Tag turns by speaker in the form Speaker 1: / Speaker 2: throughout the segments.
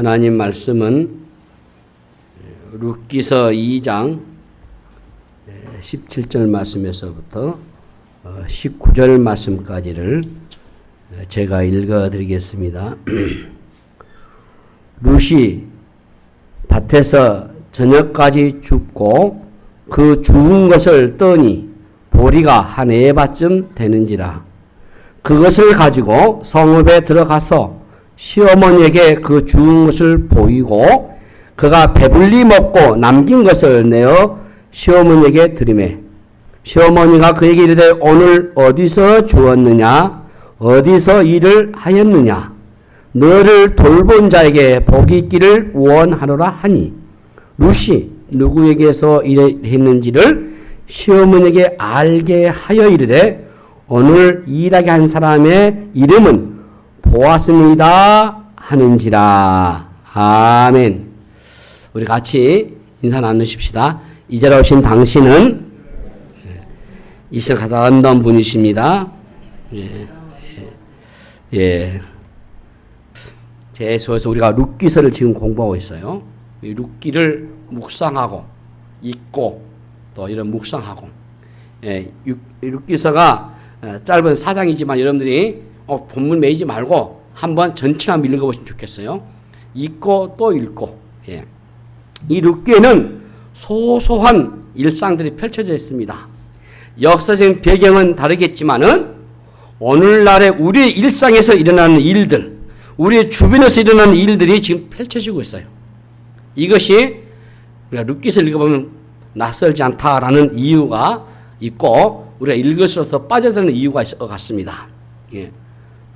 Speaker 1: 하나님 말씀은 룻기서 2장 17절 말씀에서부터 19절 말씀까지를 제가 읽어드리겠습니다. 룻이 밭에서 저녁까지 줍고 그 죽은 것을 떠니 보리가 한 에바쯤 되는지라. 그것을 가지고 성읍에 들어가서 시어머니에게 그 죽은 것을 보이고 그가 배불리 먹고 남긴 것을 내어 시어머니에게 드리매 시어머니가 그에게 이르되 오늘 어디서 주었느냐 어디서 일을 하였느냐 너를 돌본 자에게 복이 있기를 원하노라 하니 룻이 누구에게서 일했는지를 시어머니에게 알게 하여 이르되 오늘 일하게 한 사람의 이름은 보았습니다 하는지라. 아멘. 우리 같이 인사 나누십시다. 이제 오신 당신은 이스라엘 가장 아름다운 분이십니다. 계속해서 우리가 룻기서를 지금 공부하고 있어요. 이 룻기를 묵상하고 읽고 또 이런 묵상하고 룻기서가 짧은 4장이지만 여러분들이 본문 매이지 말고 한번 전체를 한번 읽어보시면 좋겠어요. 읽고 또 읽고. 이 룻기에는 소소한 일상들이 펼쳐져 있습니다. 역사적인 배경은 다르겠지만은 오늘날의 우리의 일상에서 일어나는 일들, 우리의 주변에서 일어나는 일들이 지금 펼쳐지고 있어요. 이것이 우리가 룻기서를 읽어보면 낯설지 않다라는 이유가 있고 우리가 읽을수록 더 빠져드는 이유가 있을 것 같습니다.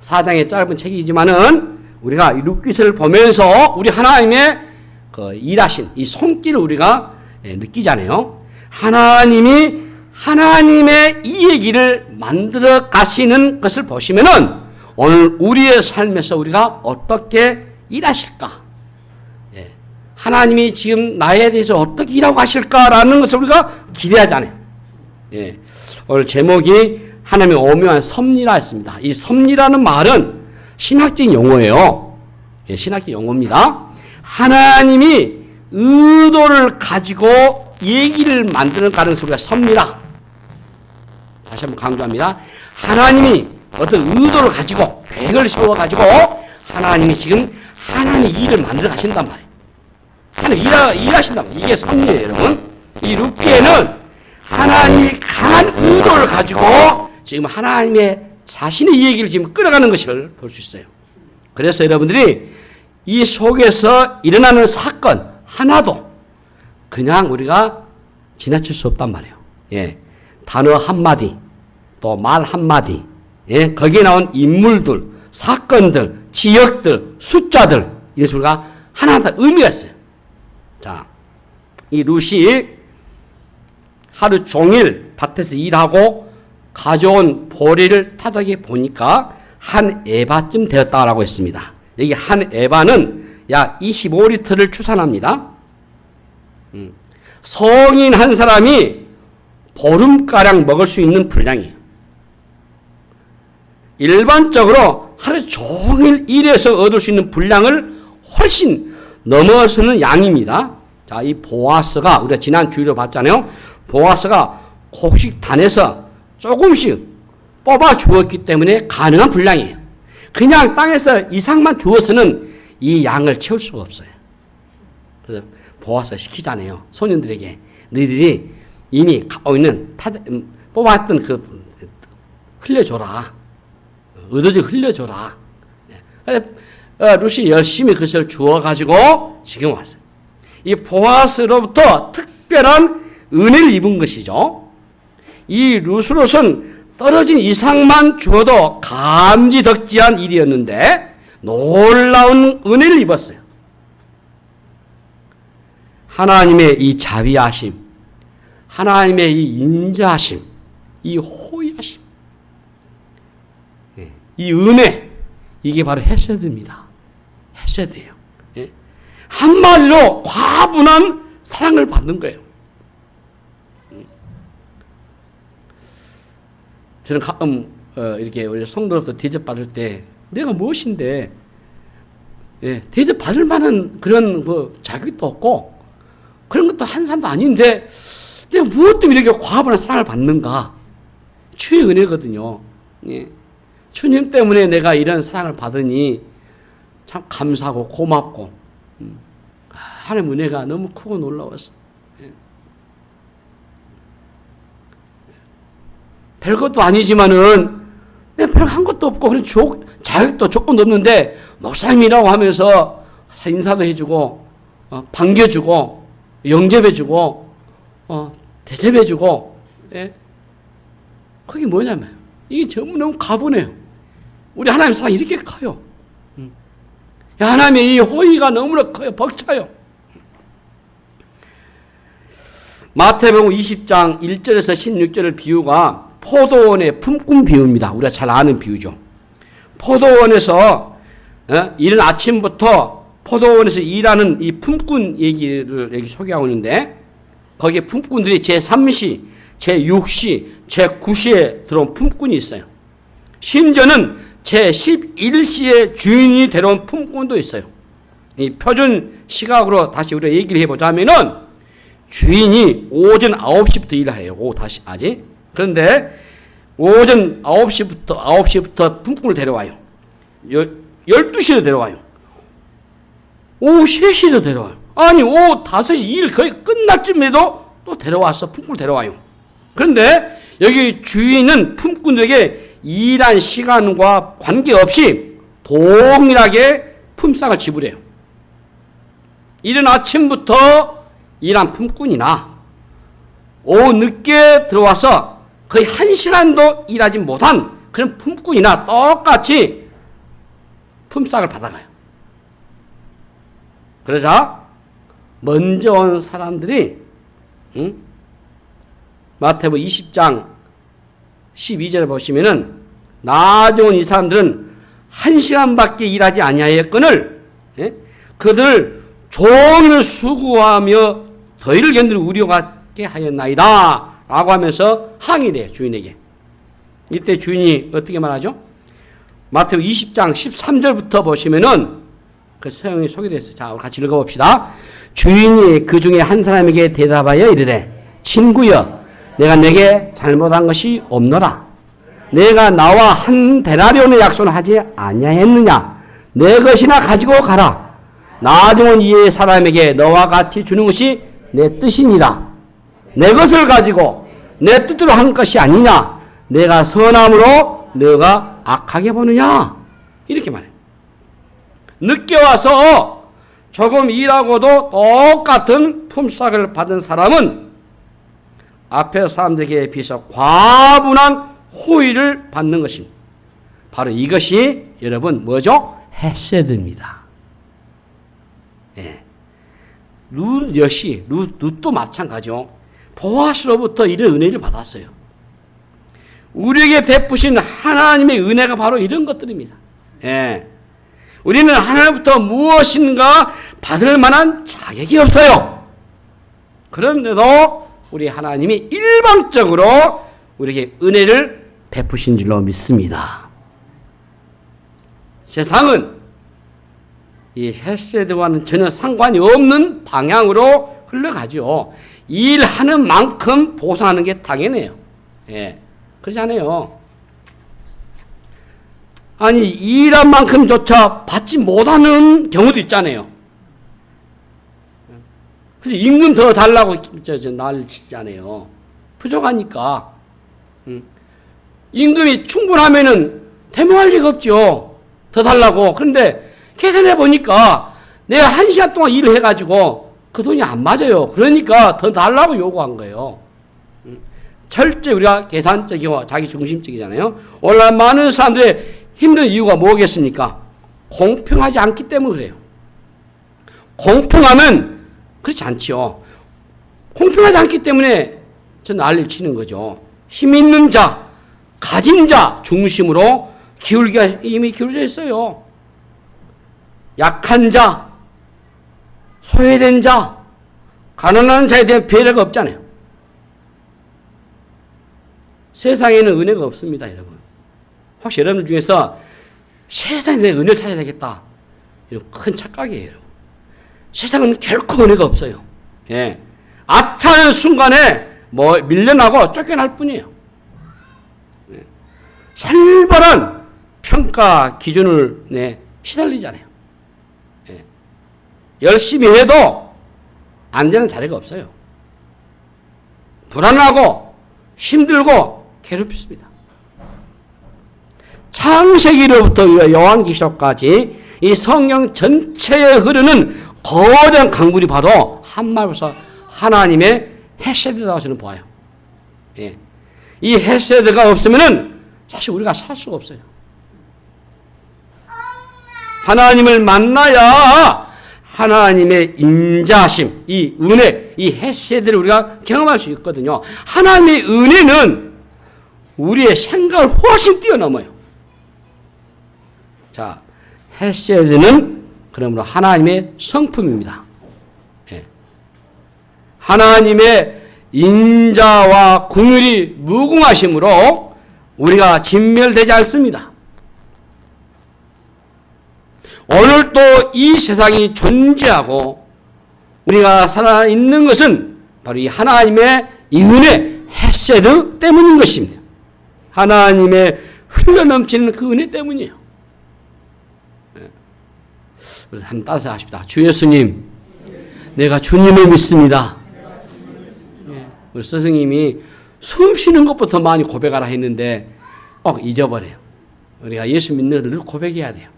Speaker 1: 4장의 짧은 책이지만은 우리가 이 룻기서를 보면서 우리 하나님의 그 일하신 이 손길을 우리가 느끼잖아요. 하나님이 하나님의 이 얘기를 만들어 가시는 것을 보시면은 오늘 우리의 삶에서 우리가 어떻게 일하실까? 하나님이 지금 나에 대해서 어떻게 일하고 가실까라는 것을 우리가 기대하잖아요. 오늘 제목이 하나님의 오묘한 섭리라였습니다. 이 섭리라는 말은 신학적 용어예요. 신학적 용어입니다. 하나님이 의도를 가지고 얘기를 만드는 가능성이 우리가 섭리라. 다시 한번 강조합니다. 하나님이 어떤 의도를 가지고 계획을 세워가지고 하나님이 지금 하나님의 일을 만들어 가신단 말이에요. 하나님 일하신단 말이에요. 이게 섭리예요, 여러분. 이 룻기에는 하나님이 강한 의도를 가지고 지금 하나님의 자신의 얘기를 지금 끌어가는 것을 볼 수 있어요. 그래서 여러분들이 이 속에서 일어나는 사건 하나도 그냥 우리가 지나칠 수 없단 말이에요. 단어 한마디, 또 말 한마디, 거기에 나온 인물들, 사건들, 지역들, 숫자들, 이래서 우리가 하나하나 의미가 있어요. 자, 이 룻이 하루 종일 밭에서 일하고 가져온 보리를 타작해 보니까 한 에바쯤 되었다라고 했습니다. 여기 한 에바는 약 25리터를 추산합니다. 성인 한 사람이 보름가량 먹을 수 있는 분량이에요. 일반적으로 하루 종일 일해서 얻을 수 있는 분량을 훨씬 넘어서는 양입니다. 자, 이 보아스가 우리가 지난 주일로 봤잖아요. 보아스가 곡식단에서 조금씩 뽑아 주었기 때문에 가능한 분량이에요. 그냥 땅에서 이상만 주어서는 이 양을 채울 수가 없어요. 그래서 보아스가 시키잖아요. 소년들에게 너희들이 이미 갖고 있는 뽑았던 그 흘려줘라. 의도적으로 흘려줘라. 룻이 열심히 그것을 주어가지고 지금 왔어요. 이 보아스로부터 특별한 은혜를 입은 것이죠. 이 룻으로서는 떨어진 이상만 주어도 감지덕지한 일이었는데 놀라운 은혜를 입었어요. 하나님의 이 자비하심, 하나님의 이 인자하심, 이 호의하심, 이 은혜, 이게 바로 헤세드입니다. 헤세드예요. 한마디로 과분한 사랑을 받는 거예요. 저는 가끔 이렇게 우리 성도로부터 대접받을 때 내가 무엇인데 예, 대접받을 만한 그런 그 자격도 없고 그런 것도 한 사람도 아닌데 내가 무엇 때문에 이렇게 과분한 사랑을 받는가? 주의 은혜거든요. 예. 주님 때문에 내가 이런 사랑을 받으니 참 감사하고 고맙고 하나님 은혜가 너무 크고 놀라웠어. 예. 별것도 아니지만은 별 한 것도 없고 그런 자격도 조건도 없는데 목사님이라고 하면서 인사도 해주고 반겨주고 영접해주고 대접해주고 예? 그게 뭐냐면 이게 전부 너무 가분해요. 우리 하나님 사랑이 이렇게 커요. 하나님의 이 호의가 너무나 커요. 벅차요. 마태복음 20장 1절에서 16절의 비유가 포도원의 품꾼 비유입니다. 우리가 잘 아는 비유죠. 포도원에서 이른 아침부터 포도원에서 일하는 이 품꾼 얘기를 여기 소개하고 있는데 거기에 품꾼들이 제3시, 제6시, 제9시에 들어온 품꾼이 있어요. 심지어는 제11시에 주인이 데려온 품꾼도 있어요. 이 표준 시각으로 다시 우리가 얘기를 해보자면은 주인이 오전 9시부터 일을 해요. 오후 다시 아직. 그런데 오전 9시부터 품꾼을 데려와요. 12시에 데려와요. 오후 3시에도 데려와요. 아니 오후 5시 일 거의 끝날 쯤에도 또 데려와서 품꾼을 데려와요. 그런데 여기 주인은 품꾼에게 일한 시간과 관계없이 동일하게 품삯을 지불해요. 이른 아침부터 일한 품꾼이나 오후 늦게 들어와서 거의 1시간도 일하지 못한 그런 품꾼이나 똑같이 품삯을 받아가요. 그러자 먼저 온 사람들이 마태복음 20장 12절에 보시면은 나중에 온 이 사람들은 1시간밖에 일하지 아니하였거늘 그들을 종일 수고하며 더위를 견디는 우려가 게 하였나이다 라고 하면서 항의를 해요. 주인에게. 이때 주인이 어떻게 말하죠? 마태복음 20장 13절부터 보시면은 그 서형이 소개되어 있어요. 자, 우리 같이 읽어봅시다. 주인이 그 중에 한 사람에게 대답하여 이르되 친구여 내가 내게 잘못한 것이 없노라. 내가 나와 한 데나리온의 약속을 하지 아니하였느냐. 내 것이나 가지고 가라. 나중은 이 사람에게 너와 같이 주는 것이 내 뜻이니라. 내 것을 가지고 내 뜻대로 한 것이 아니냐. 내가 선함으로 너가 악하게 보느냐. 이렇게 말해요. 늦게 와서 조금 일하고도 똑같은 품삯을 받은 사람은 앞에 사람들에게 비해서 과분한 호의를 받는 것입니다. 바로 이것이 여러분 뭐죠? 헤세드입니다. 예. 룻 역시 룻도 마찬가지죠. 보아스로부터 이런 은혜를 받았어요. 우리에게 베푸신 하나님의 은혜가 바로 이런 것들입니다. 예. 우리는 하나님부터 무엇인가 받을 만한 자격이 없어요. 그런데도 우리 하나님이 일방적으로 우리에게 은혜를 베푸신 줄로 믿습니다. 세상은 이 헤세드와는 전혀 상관이 없는 방향으로 흘러가죠. 일하는 만큼 보상하는 게 당연해요. 예. 그렇지 않아요. 아니, 일한 만큼조차 받지 못하는 경우도 있잖아요. 그래서 임금 더 달라고 난리 치잖아요. 부족하니까. 임금이 충분하면은 대모할 리가 없죠. 더 달라고. 그런데 계산해 보니까 내가 1시간 동안 일을 해가지고 그 돈이 안 맞아요. 그러니까 더 달라고 요구한 거예요. 철저히 우리가 계산적이고 자기 중심적이잖아요. 오늘날 많은 사람들의 힘든 이유가 뭐겠습니까? 공평하지 않기 때문에 그래요. 공평하면 그렇지 않지요. 공평하지 않기 때문에 저 난리를 치는 거죠. 힘 있는 자, 가진 자 중심으로 기울기가 이미 기울어져 있어요. 약한 자, 소외된 자, 가난한 자에 대한 배려가 없잖아요. 세상에는 은혜가 없습니다, 여러분. 혹시 여러분들 중에서 세상에 내 은혜를 찾아야 되겠다. 이거 큰 착각이에요. 세상은 결코 은혜가 없어요. 예. 아차하는 순간에 뭐 밀려나고 쫓겨날 뿐이에요. 예. 살벌한 평가 기준을 시달리잖아요. 예. 열심히 해도 안 되는 자리가 없어요. 불안하고 힘들고 괴롭습니다. 창세기로부터 요한계시록까지 이 성경 전체에 흐르는 거대한 강물이 바로 한마디로 하나님의 헤세드라고 저는 보아요. 예. 이 헤세드가 없으면은 사실 우리가 살 수가 없어요. 하나님을 만나야 하나님의 인자심, 이 은혜, 이 헤세드를 우리가 경험할 수 있거든요. 하나님의 은혜는 우리의 생각을 훨씬 뛰어넘어요. 자, 헤세드는 그러므로 하나님의 성품입니다. 예. 하나님의 인자와 긍휼이 무궁하심으로 우리가 진멸되지 않습니다. 오늘도 이 세상이 존재하고 우리가 살아있는 것은 바로 이 하나님의 이 은혜, 헤세드 때문인 것입니다. 하나님의 흘러넘치는 그 은혜 때문이에요. 그래서 한번 따라서 하십시다. 주 예수님, 내가 주님을 믿습니다. 우리 스승님이 숨 쉬는 것부터 많이 고백하라 했는데 꼭 잊어버려요. 우리가 예수 믿는 것을 늘 고백해야 돼요.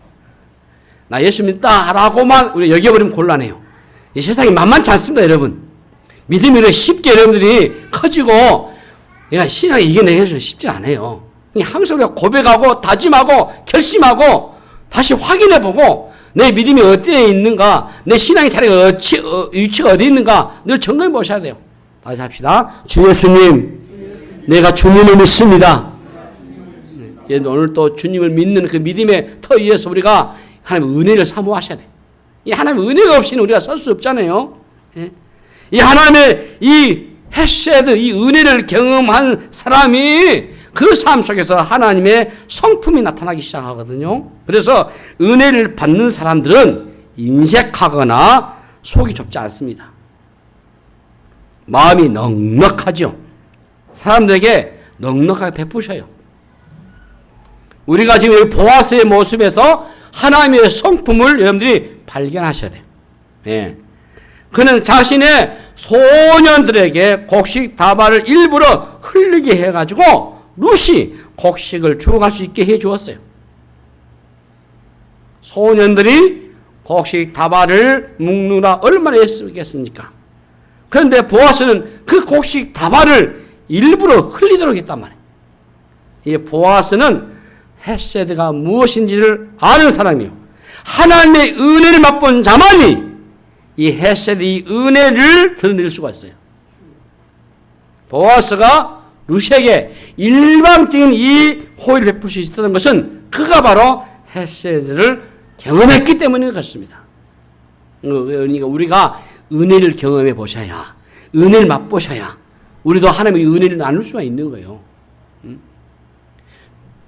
Speaker 1: 나 예수 믿다라고만 우리 여겨버리면 곤란해요. 이 세상이 만만치 않습니다, 여러분. 믿음이 이렇게 쉽게 여러분들이 커지고 신앙이 이겨내기 쉽지 않아요. 항상 우리가 고백하고 다짐하고 결심하고 다시 확인해보고 내 믿음이 어디에 있는가, 내 신앙의 자리가 위치가 어디 있는가 늘 점검해 보셔야 돼요. 다시 합시다. 주 예수님, 내가 주님을 믿습니다. 오늘 또 주님을 믿는 그 믿음의 터 위에서 우리가 하나님의 은혜를 사모하셔야 돼요. 이 하나님의 은혜가 없이는 우리가 설 수 없잖아요. 이 하나님의 이 헤세드, 이 은혜를 경험한 사람이 그 삶 속에서 하나님의 성품이 나타나기 시작하거든요. 그래서 은혜를 받는 사람들은 인색하거나 속이 좁지 않습니다. 마음이 넉넉하죠. 사람들에게 넉넉하게 베푸셔요. 우리가 지금 보아스의 모습에서 하나님의 성품을 여러분들이 발견하셔야 돼요. 예. 그는 자신의 소년들에게 곡식 다발을 일부러 흘리게 해가지고 루시 곡식을 주워갈 수 있게 해주었어요. 소년들이 곡식 다발을 묶느라 얼마나 애쓰겠습니까? 그런데 보아스는 그 곡식 다발을 일부러 흘리도록 했단 말이에요. 이 보아스는 헤세드가 무엇인지를 아는 사람이요. 하나님의 은혜를 맛본 자만이 이 헤세드, 이 은혜를 드러낼 수가 있어요. 보아스가 루시에게 일방적인 이 호의를 베풀 수 있었던 것은 그가 바로 헤세드를 경험했기 때문인 것입니다. 그러니까 우리가 은혜를 경험해 보셔야, 은혜를 맛보셔야 우리도 하나님의 은혜를 나눌 수가 있는 거예요.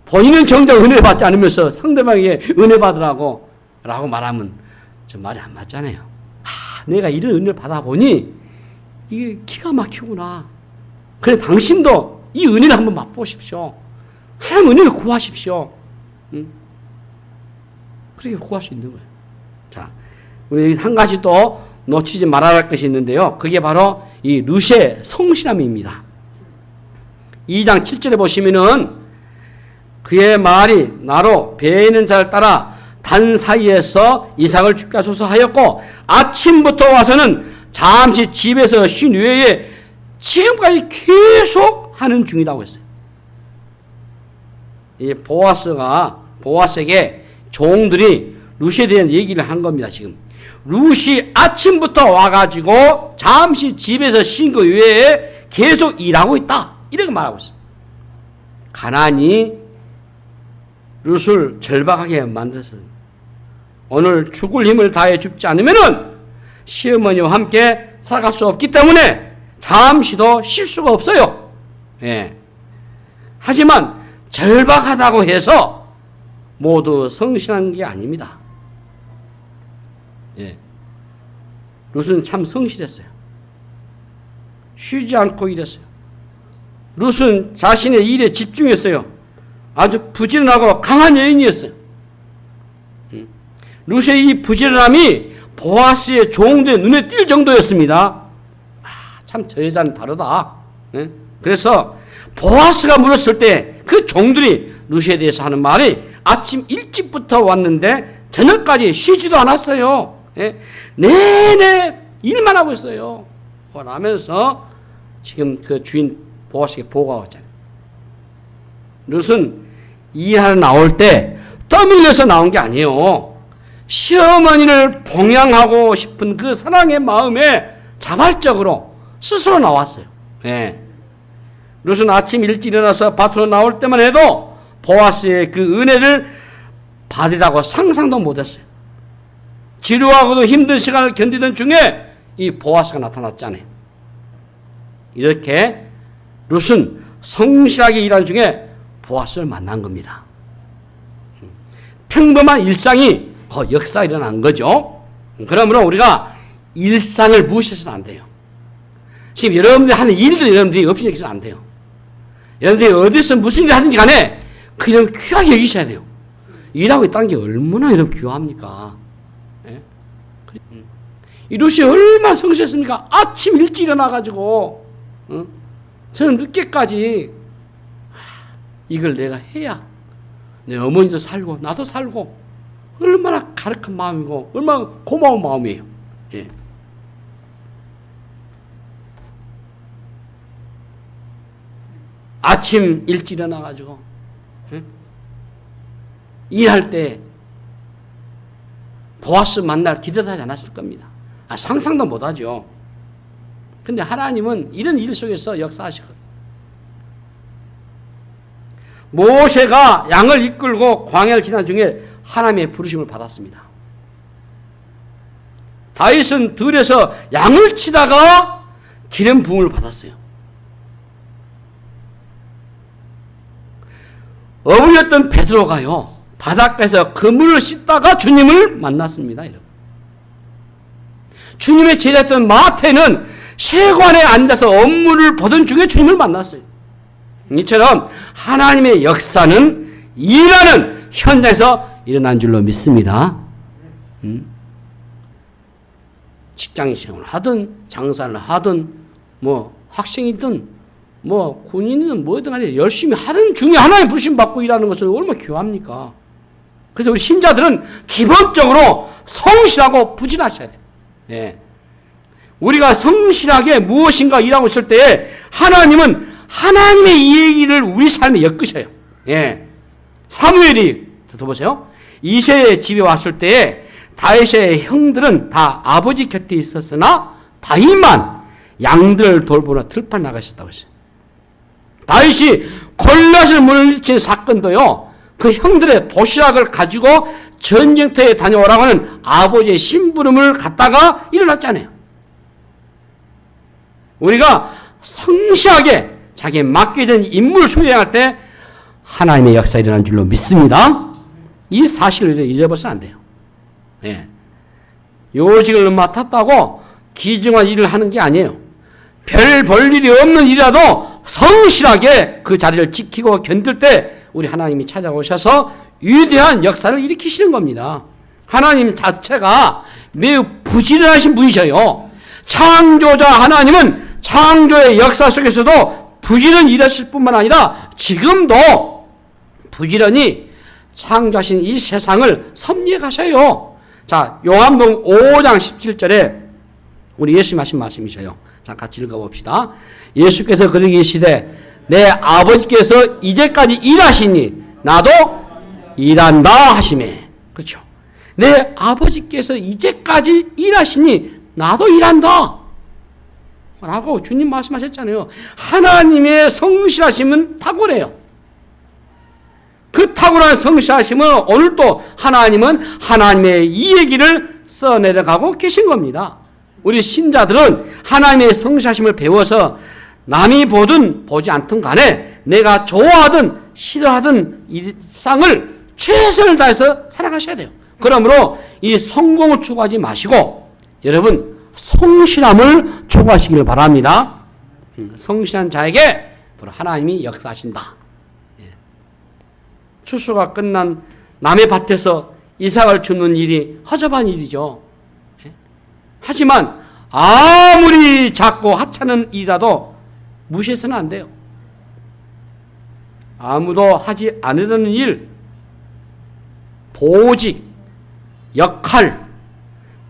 Speaker 1: 본인은 정작 은혜 받지 않으면서 상대방에게 은혜 받으라고 라고 말하면 좀 말이 안 맞잖아요. 내가 이런 은혜를 받아보니 이게 기가 막히구나. 그래 당신도 이 은혜를 한번 맛보십시오. 하나님 은혜를 구하십시오. 그렇게 구할 수 있는 거예요. 자, 우리 여기서 한 가지 또 놓치지 말아야 할 것이 있는데요. 그게 바로 이 루시의 성실함입니다. 2장 7절에 보시면은 그의 말이 나로 배에 있는 자를 따라 단 사이에서 이삭을 죽게 하소서 하였고 아침부터 와서는 잠시 집에서 쉰 후에 지금까지 계속 하는 중이라고 했어요. 이 보아스에게 종들이 루시에 대한 얘기를 한 겁니다. 지금 루시 아침부터 와가지고 잠시 집에서 쉰 거 외에 계속 일하고 있다 이렇게 말하고 있어요. 가난이 룻을 절박하게 만들었어요. 오늘 죽을 힘을 다해 죽지 않으면은 시어머니와 함께 살아갈 수 없기 때문에 잠시도 쉴 수가 없어요. 예. 하지만 절박하다고 해서 모두 성실한 게 아닙니다. 예. 룻은 참 성실했어요. 쉬지 않고 일했어요. 룻은 자신의 일에 집중했어요. 아주 부지런하고 강한 여인이었어요. 룻의 이 부지런함이 보아스의 종들의 눈에 띌 정도였습니다. 참 저 여자는 다르다. 그래서 보아스가 물었을 때 그 종들이 룻에 대해서 하는 말이 아침 일찍부터 왔는데 저녁까지 쉬지도 않았어요. 내내 일만 하고 있어요. 라면서 지금 그 주인 보아스에게 보고가 왔잖아요. 룻은 일하러 나올 때 떠밀려서 나온 게 아니에요. 시어머니를 봉양하고 싶은 그 사랑의 마음에 자발적으로 스스로 나왔어요. 룻은 아침 일찍 일어나서 밭으로 나올 때만 해도 보아스의 그 은혜를 받으라고 상상도 못했어요. 지루하고도 힘든 시간을 견디던 중에 이 보아스가 나타났잖아요. 이렇게 룻은 성실하게 일하는 중에 보아스를 만난 겁니다. 평범한 일상이 역사가 일어난 거죠. 그러므로 우리가 일상을 무시해서는 안 돼요. 지금 여러분들이 하는 일들 여러분들이 없이 여기서는 안 돼요. 여러분들이 어디서 무슨 일을 하든지 간에 그 이름 귀하게 여기셔야 돼요. 일하고 있다는 게 얼마나 여러분 귀합니까? 이 룻이 얼마나 성실했습니까? 아침 일찍 일어나가지고 저는 늦게까지 이걸 내가 해야 내 어머니도 살고 나도 살고 얼마나 가득한 마음이고 얼마나 고마운 마음이에요. 아침 일찍 일어나가지고 일할 때 보아스 만날 기대도 하지 않았을 겁니다. 상상도 못하죠. 근데 하나님은 이런 일 속에서 역사하시거든요. 모세가 양을 이끌고 광야를 지난 중에 하나님의 부르심을 받았습니다. 다윗은 들에서 양을 치다가 기름 부음을 받았어요. 어부였던 베드로가요, 바닷가에서 그물을 씻다가 주님을 만났습니다. 주님의 제자였던 마태는 세관에 앉아서 업무를 보던 중에 주님을 만났어요. 이처럼 하나님의 역사는 일하는 현장에서 일어난 줄로 믿습니다. 직장 생활을 하든 장사를 하든 뭐 학생이든 뭐 군인이든 뭐든 간에 열심히 하는 중에 하나님 부르심 받고 일하는 것은 얼마나 귀합니까? 그래서 우리 신자들은 기본적으로 성실하고 부지런하셔야 돼요. 우리가 성실하게 무엇인가 일하고 있을 때에 하나님은 하나님의 이 얘기를 우리 삶에 엮으셔요. 사무엘이 들어보세요. 이새의 집에 왔을 때에 다윗의 형들은 다 아버지 곁에 있었으나 다윗만 양들을 돌보러 들판 나가셨다고 했어요. 다윗이 골리앗을 물리친 사건도요, 그 형들의 도시락을 가지고 전쟁터에 다녀오라고 하는 아버지의 심부름을 갖다가 일어났잖아요. 우리가 성실하게 자기의 맡게 된 임무를 수행할 때 하나님의 역사가 일어난 줄로 믿습니다. 이 사실을 잊어버려서는 안 돼요. 요직을 맡았다고 기증한 일을 하는 게 아니에요. 별 볼 일이 없는 일이라도 성실하게 그 자리를 지키고 견딜 때 우리 하나님이 찾아오셔서 위대한 역사를 일으키시는 겁니다. 하나님 자체가 매우 부지런하신 분이셔요. 창조자 하나님은 창조의 역사 속에서도 부지런히 일하실 뿐만 아니라 지금도 부지런히 창조하신 이 세상을 섭리해 가셔요. 자, 요한복음 5장 17절에 우리 예수님 하신 말씀이셔요. 자, 같이 읽어봅시다. 예수께서 그러기 계시되 내 아버지께서 이제까지 일하시니 나도 일한다 하시매. 그렇죠. 내 아버지께서 이제까지 일하시니 나도 일한다 라고 주님 말씀하셨잖아요. 하나님의 성실하심은 탁월해요. 그 탁월한 성실하심은 오늘도 하나님은 하나님의 이 얘기를 써내려가고 계신 겁니다. 우리 신자들은 하나님의 성실하심을 배워서 남이 보든 보지 않든 간에 내가 좋아하든 싫어하든 일상을 최선을 다해서 살아가셔야 돼요. 그러므로 이 성공을 추구하지 마시고 여러분 성실함을 추구하시기를 바랍니다. 성실한 자에게 바로 하나님이 역사하신다. 추수가 끝난 남의 밭에서 이삭을 줍는 일이 허접한 일이죠. 하지만 아무리 작고 하찮은 일이라도 무시해서는 안 돼요. 아무도 하지 않으려는 일, 보직, 역할,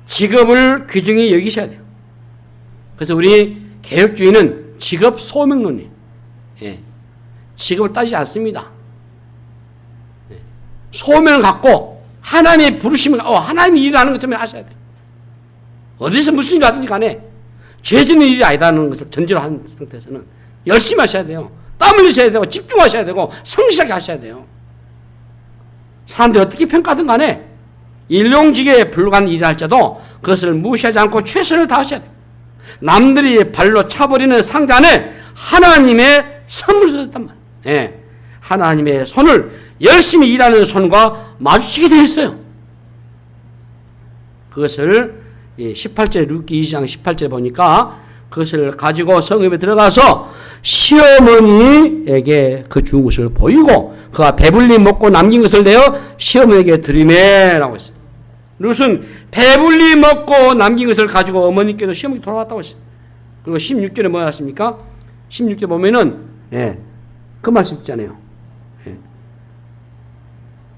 Speaker 1: 직업을 귀중히 여기셔야 돼요. 그래서 우리 개혁주의는 직업 소명론이에요. 직업을 따지지 않습니다. 소명을 갖고 하나님의 부르심을 하나님이 일을 하는 것처럼 하셔야 돼요. 어디서 무슨 일을 하든지 간에 죄 짓는 일이 아니다는 것을 전제로 한 상태에서는 열심히 하셔야 돼요. 땀 흘리셔야 되고 집중하셔야 되고 성실하게 하셔야 돼요. 사람들이 어떻게 평가하든 간에 일용직에 불과한 일을 할지라도 그것을 무시하지 않고 최선을 다하셔야 돼요. 남들이 발로 차버리는 상자 안에 하나님의 선물을 썼단 말이에요. 하나님의 손을 열심히 일하는 손과 마주치게 되어 있어요. 그것을 18절 룻기 2장 18절에 보니까 그것을 가지고 성읍에 들어가서 시어머니에게 그 죽은 것을 보이고 그가 배불리 먹고 남긴 것을 내어 시어머니에게 드리매라고 했어요. 룻은 배불리 먹고 남긴 것을 가지고 어머니께도 시어머니께 돌아왔다고 했어요. 그리고 16절에 뭐라 했습니까? 16절 보면은 그 말씀 있잖아요.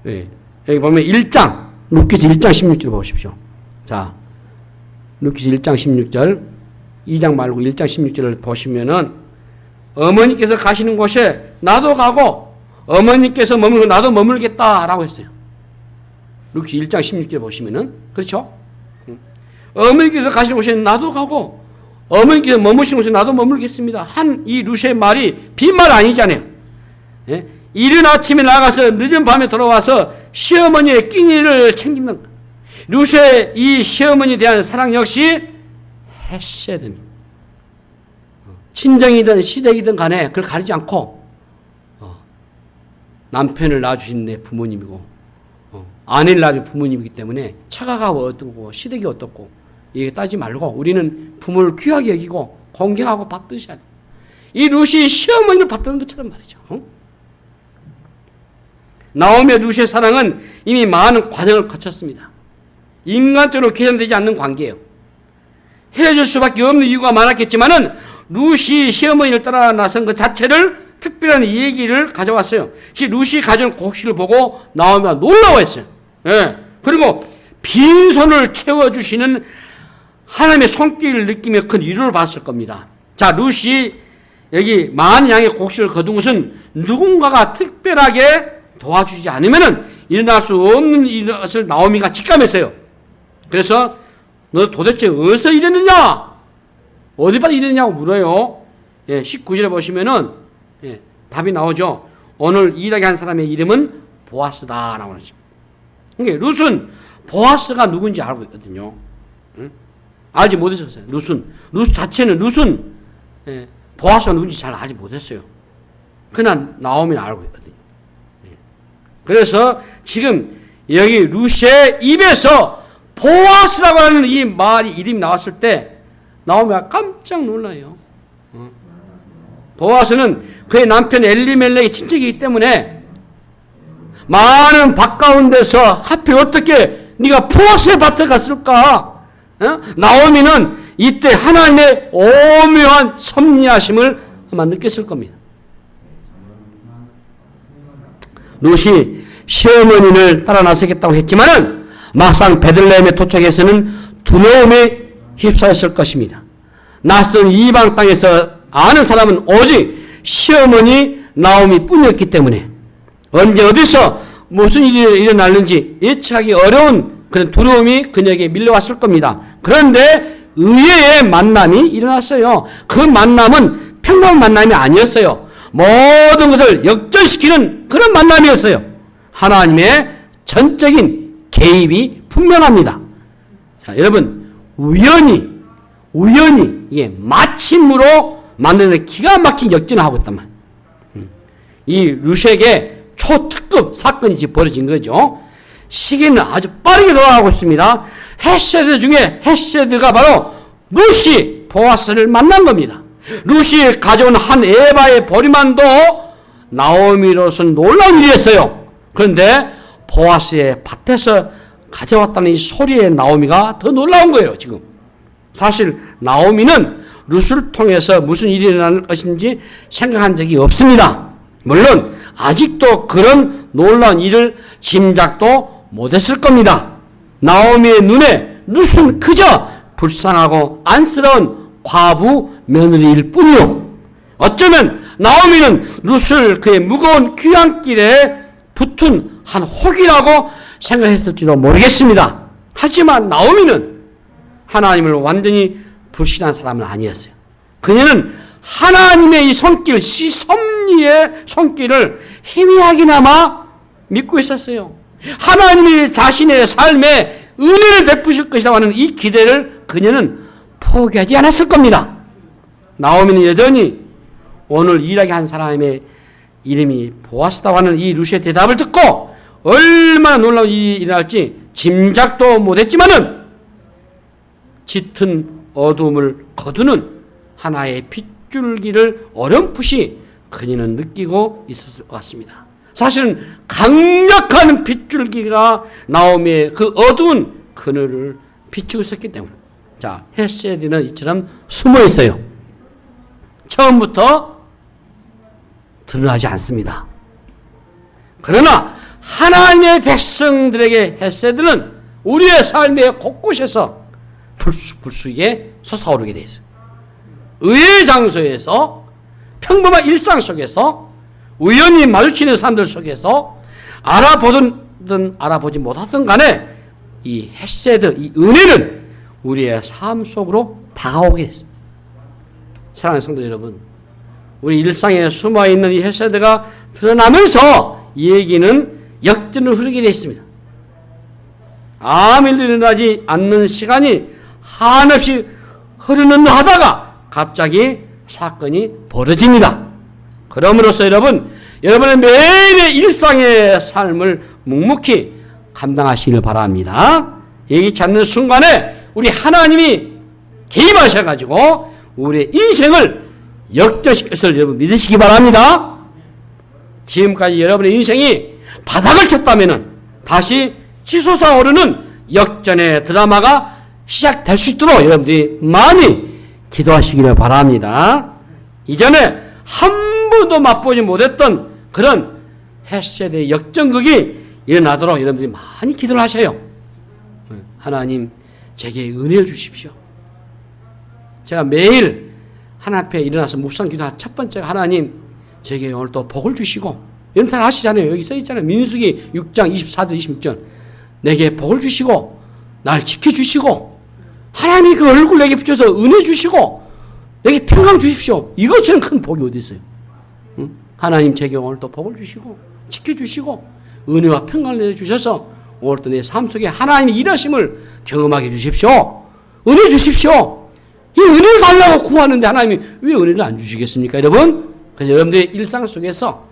Speaker 1: 여기 보면 1장 룻기서 1장 16절 보십시오. 자, 룻기서 1장 16절 2장 말고 1장 16절을 보시면은 어머니께서 가시는 곳에 나도 가고 어머니께서 머물고 나도 머물겠다라고 했어요. 룻기 1장 16절 보시면은 그렇죠? 어머니께서 가시는 곳에 나도 가고 어머니께서 머무시는 곳에 나도 머물겠습니다. 한 이 룻의 말이 빈말 아니잖아요. 이른 아침에 나가서 늦은 밤에 돌아와서 시어머니의 끼니를 챙기는 룻의 이 시어머니에 대한 사랑 역시 헤세드입니다. 친정이든 시댁이든 간에 그걸 가리지 않고 남편을 낳아주신 내 부모님이고 아내를 낳아준 부모님이기 때문에 처가가 어떻고 시댁이 어떻고 이게 따지지 말고 우리는 부모를 귀하게 여기고 공경하고 받드셔야 돼요. 이 룻이 시어머니를 받드는 것처럼 말이죠. 나오미와 룻의 사랑은 이미 많은 과정을 거쳤습니다. 인간적으로 계산되지 않는 관계예요. 헤어질 수밖에 없는 이유가 많았겠지만은 룻이 시어머니를 따라 나선 것 자체를 특별한 얘기를 가져왔어요. 룻이 가져온 곡식을 보고 나오미가 놀라워했어요. 그리고 빈손을 채워주시는 하나님의 손길을 느끼며 큰 위로를 받았을 겁니다. 자, 룻이 여기 많은 양의 곡식을 거둔 것은 누군가가 특별하게 도와주지 않으면은 일어날 수 없는 것을 나오미가 직감했어요. 그래서 너 도대체 어디서 일했느냐? 어디 봐서 일했냐고 물어요. 19절에 보시면은 답이 나오죠. 오늘 일하게 한 사람의 이름은 보아스다 라고 하죠. 그러니까 룻은 보아스가 누군지 알고 있거든요. 알지 못했었어요. 룻 자체는 보아스가 누군지 잘 알지 못했어요. 그러나 나오미는 알고 있거든요. 그래서 지금 여기 룻의 입에서 보아스라고 하는 이 말이 이름이 나왔을 때 나오미가 깜짝 놀라요. 보아스는 그의 남편 엘리멜렉의 친척이기 때문에 많은 밭 가운데서 하필 어떻게 네가 보아스의 밭에 갔을까? 나오미는 이때 하나님의 오묘한 섭리하심을 아마 느꼈을 겁니다. 룻이 시어머니를 따라 나서겠다고 했지만은 막상 베들레헴에 도착해서는 두려움에 휩싸였을 것입니다. 낯선 이방 땅에서 아는 사람은 오직 시어머니 나오미 뿐이었기 때문에 언제 어디서 무슨 일이 일어날는지 예측하기 어려운 그런 두려움이 그녀에게 밀려왔을 겁니다. 그런데 의외의 만남이 일어났어요. 그 만남은 평범한 만남이 아니었어요. 모든 것을 역전시키는 그런 만남이었어요. 하나님의 전적인 개입이 분명합니다. 자, 여러분 우연히 이게 마침으로 만드는 기가 막힌 역전을 하고 있단 말이에요. 이 룻에게 초특급 사건이 지금 벌어진 거죠. 시기는 아주 빠르게 돌아가고 있습니다. 헤세드 중에 헤세드가 바로 룻이 보아스를 만난 겁니다. 룻이 가져온 한 에바의 보리만도 나오미로서는 놀라운 일이었어요. 그런데 보아스의 밭에서 가져왔다는 이 소리에 나오미가 더 놀라운 거예요. 지금 사실 나오미는 룻을 통해서 무슨 일이 일어날 것인지 생각한 적이 없습니다. 물론 아직도 그런 놀라운 일을 짐작도 못했을 겁니다. 나오미의 눈에 룻은 그저 불쌍하고 안쓰러운 과부 며느리일 뿐이요, 어쩌면 나오미는 룻을 그의 무거운 귀향길에 붙은 한 혹이라고 생각했을지도 모르겠습니다. 하지만 나오미는 하나님을 완전히 불신한 사람은 아니었어요. 그녀는 하나님의 이 손길, 섭리의 손길을 희미하게나마 믿고 있었어요. 하나님이 자신의 삶에 은혜를 베푸실 것이라고 하는 이 기대를 그녀는 포기하지 않았을 겁니다. 나오미는 여전히 오늘 일하게 한 사람의 이름이 보아스다고 하는 이 룻의 대답을 듣고 얼마나 놀라운 일이 일어날지 짐작도 못했지만은 짙은 어둠을 거두는 하나의 핏줄기를 어렴풋이 그녀는 느끼고 있었을 것 같습니다. 사실은 강력한 핏줄기가 나오미의 그 어두운 그늘을 비추고 있었기 때문에, 자, 헤세드는 이처럼 숨어 있어요. 처음부터 드러나지 않습니다. 그러나 하나님의 백성들에게 헤세드는 우리의 삶의 곳곳에서 불쑥불쑥에 솟아오르게 되어 있어요. 의의 장소에서, 평범한 일상 속에서, 우연히 마주치는 사람들 속에서 알아보든 알아보지 못하든 간에 이 헤세드, 이 은혜는 우리의 삶 속으로 다가오게 됐습니다. 사랑하는 성도 여러분, 우리 일상에 숨어있는 이 헤세드가 드러나면서 이 얘기는 역전을 흐르게 되어 있습니다. 아무 일도 일어나지 않는 시간이 한없이 흐르는 하다가 갑자기 사건이 벌어집니다. 그럼으로써 여러분의 매일의 일상의 삶을 묵묵히 감당하시길 바랍니다. 예기치 않는 순간에 우리 하나님이 개입하셔가지고 우리의 인생을 역전시킬 것을 여러분 믿으시기 바랍니다. 지금까지 여러분의 인생이 바닥을 쳤다면 다시 치솟아오르는 역전의 드라마가 시작될 수 있도록 여러분들이 많이 기도하시기를 바랍니다. 이전에 한 번도 맛보지 못했던 그런 헤세드의 역전극이 일어나도록 여러분들이 많이 기도를 하셔요. 하나님, 제게 은혜를 주십시오. 제가 매일 하나님 앞에 일어나서 묵상 기도할 첫 번째가, 하나님, 제게 오늘 또 복을 주시고, 이런 말 하시잖아요. 여기 써 있잖아요. 민수기 6장 24절 26절. 내게 복을 주시고 날 지켜주시고 하나님이 그 얼굴 내게 비춰서 은혜 주시고 내게 평강 주십시오. 이것처럼 큰 복이 어디 있어요? 응? 하나님, 제게 오늘 또 복을 주시고 지켜주시고 은혜와 평강을 내주셔서 오늘 또 내 삶 속에 하나님의 일하심을 경험하게 해주십시오. 은혜 주십시오. 이 은혜를 달라고 구하는데 하나님이 왜 은혜를 안 주시겠습니까, 여러분? 그래서 여러분들의 일상 속에서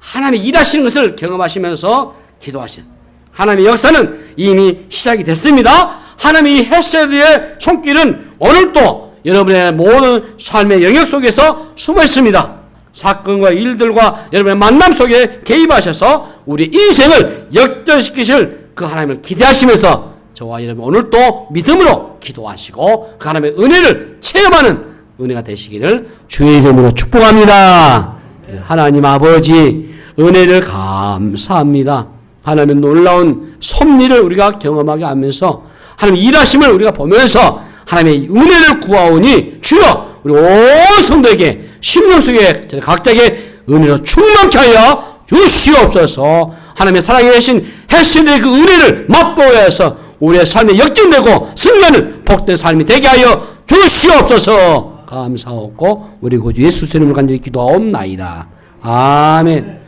Speaker 1: 하나님이 일하시는 것을 경험하시면서 기도하시는 하나님의 역사는 이미 시작이 됐습니다. 하나님의 헤세드의 손길은 오늘도 여러분의 모든 삶의 영역 속에서 숨어 있습니다. 사건과 일들과 여러분의 만남 속에 개입하셔서 우리 인생을 역전시키실 그 하나님을 기대하시면서 저와 여러분 오늘도 믿음으로 기도하시고 그 하나님의 은혜를 체험하는 은혜가 되시기를 주의 이름으로 축복합니다. 하나님 아버지, 은혜를 감사합니다. 하나님의 놀라운 섭리를 우리가 경험하게 하면서 하나님의 일하심을 우리가 보면서 하나님의 은혜를 구하오니 주여 우리 온 성도에게 심령 속에 각자에게 은혜로 충만케 하여 주시옵소서. 하나님의 사랑에 계신 헤세드의 그 은혜를 맛보게 해서 우리의 삶에 역전되고 승리하는 복된 삶이 되게 하여 주시옵소서. 감사하고 우리 구주 예수 이름으로 간절히 기도하옵나이다. 아멘.